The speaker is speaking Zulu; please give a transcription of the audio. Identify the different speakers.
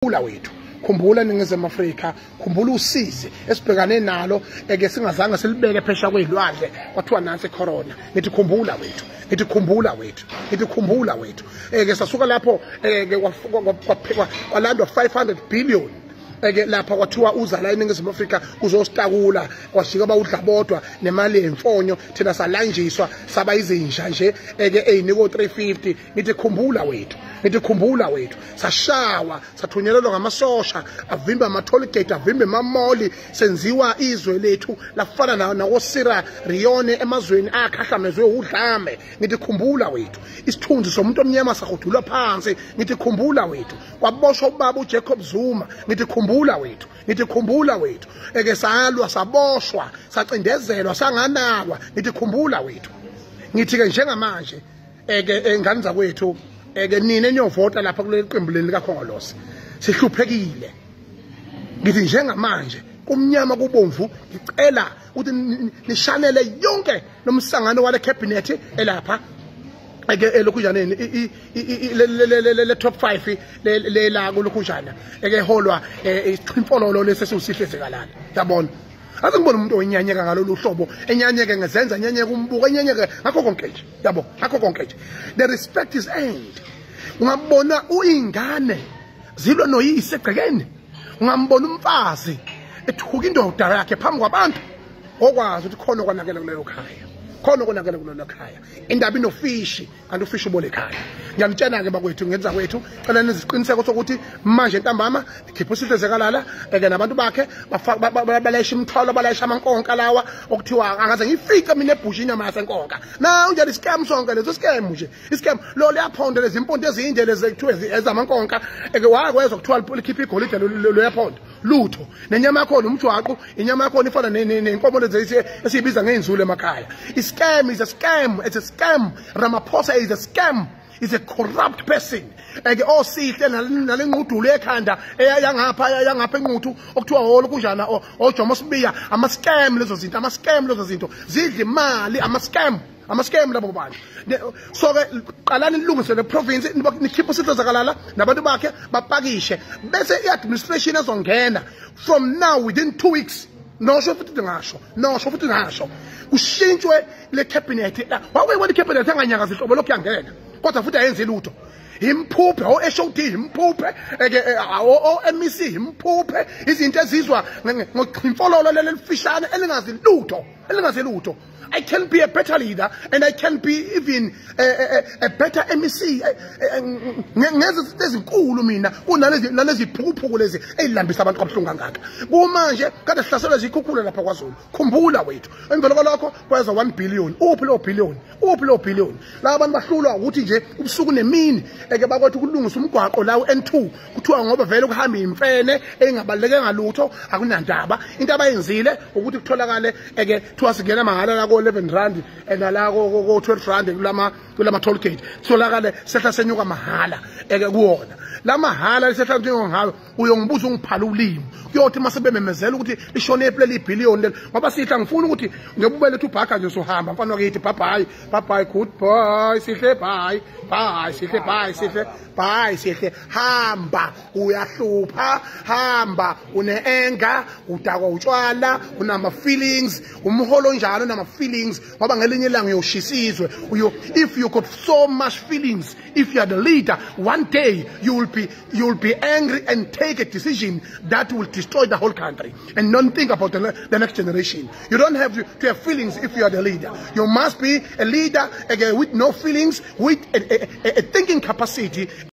Speaker 1: Wethu khumbula Ningizimu Afrika, khumbula usizi esibhekane nalo singazange silibeke phesha kwezilwandle kwathiwa nansi corona. Ngithi khumbula wethu, ngithi khumbula wethu, ngithi khumbula wethu. Sasuka lapho kwalandwa 500 billion lapha kwathiwa uza la eNingizimu Afrika uzositakula kwashika bawudlabodwa nemali yemfonyo thina salanjiswa saba izinja nje eyiniko 350. Ngithi khumbula wethu, ngithi khumbula wethu, sashawa sathunyelelwa ngamasosha avimba ama-toll gate, avimba emamoli, senziwa izwe lethu lafana nawo Sierra Leone emazweni akhahlamezwe udlame. Ngithi khumbula wethu, isithunzi somuntu omnyama sagodulwa phansi. Ngithi khumbula wethu, kwaboshwa ubaba uJacob Zuma. Ngithi khumbula wethu, ngithi khumbula wethu, salwa saboshwa sacindezelwa sanganakwa. Ngithi khumbula wethu. Ngithi-ke njengamanje ngane zakwethu nina eniyovota lapha kuleli qembu leli likaKhongolose sihluphekile. Ngithi njengamanje kumnyama kubomvu ngicela ukuthi nishanele yonke nomsangano wale cabinet elapha elokhunjaneni le top 5 lela kulokhunjana eholwa ichimfololo lesesihlezekala. Yabona, ase ngibona umuntu oyinyanyeka ngalolu hlobo, enyanyeke ngezenza, enyanyeke umbuko, enyanyeke ngakho konke nje. Yabo, ngakho konke nje. The respect is end. Ungambona uyingane zilwa noyise egcekeni, ungambona umfazi ethuka indoda yakhe phambi kwabantu, okwazi ukuthi khona kwanakela kuleyo khaya, khona konakela kulelo khaya. Indaba inofishi kanti ufishi ubole ekhaya. Ngiyamtshela ke bakwethu, ngenza kwethu cela neziqiniseko sokuthi manje ntambama ikhipha usihlezekala nabantu bakhe balayisha imithwalo, balayisha amankonka lawa okuthiwa angaze ngifike mina ebhushini inyama yasenkonka. Na unjani scam sonke lezo, scam nje, iscam lo liyaphonda lezi imponto ezinde lezi ekuthiwa ezamankonka wakwezwa kuthiwa likhipha igolide lo yaphonda lutho. Nenyama yakho umthwaqo, inyama yakho ifana nenkomo lezi esibiza ngeinzulu emakhaya. Scam is a scam. It's a scam. Ramaphosa is a scam. Is a corrupt person. Sihle nalenqudulo ekhanda yangapha enquthu okuthiwa olokunjana oJomo Sibiya. Ama scam lezo zinto, ama scam lezo zinto zidla imali, ama scam. Ama-scam labo bantu. So-ke qalani nilungise le province nikhiphe usihlezekala nabantu bakhe bapakishe bese i-administration ezongena from now within 2 weeks. Nosho futhi ngasho, nosho futhi ngasho kushintshwe le cabinet. Wawuyibona icabinet enganyakaza ihlobo lokuyangena kodwa futhi ayenze lutho. Imphuphe o-SOD, imphuphe o-MEC, imphuphe izinto ezizwa ngochimfololo lelifishane elingazi lutho, elingazi lutho. I can be a better leader and I can be even a better MEC. Ngeze ezinkulu mina kunalezi phukuphuku lezi ezilambisa abantu kabuhlungu kangaka. Kumanje kade sihlaselwe izikhukhula lapha kwaZulu. Khumbula wethu, emvelo kwalokho kweza 1 billion. Uphi lo billion? Uphi lo billion? La abantu bahlulwa ukuthi nje ubusuku nemini bakwethu kulungisa umgwaqo lawo N2 kuthiwa ngoba vele kuhamba imfene engabaleke ngalutho akunandaba. Into abayenzile ukuthi kutholakale kuthiwa singena mahala la 11 rand enala ko 12 rand kulama toll gate solakale sehla senyuka mahala kuwona la mahala sehla njengongawe uyongibuza ungiphala ulimi kuyothi masebememezela ukuthi lishone epleli billion ngoba sihla ngifuna ukuthi ngiyobubele lethu bhaka nje sohamba mfana wakithi bye bye goodbye sihle bye bye sihle bye sihle bye sihle hamba uyahlupha hamba une-anger udakwa utshwala unama feelings umholo njalo nama feelings ngoba ngelinye ilanga uyoshisizwe if you got so much feelings, if you are the leader, one day you will be angry and take a decision that will destroy the whole country and don't think about the next generation. You don't have to have feelings if you are the leader. You must be a leader with no feelings, with a thinking capacity.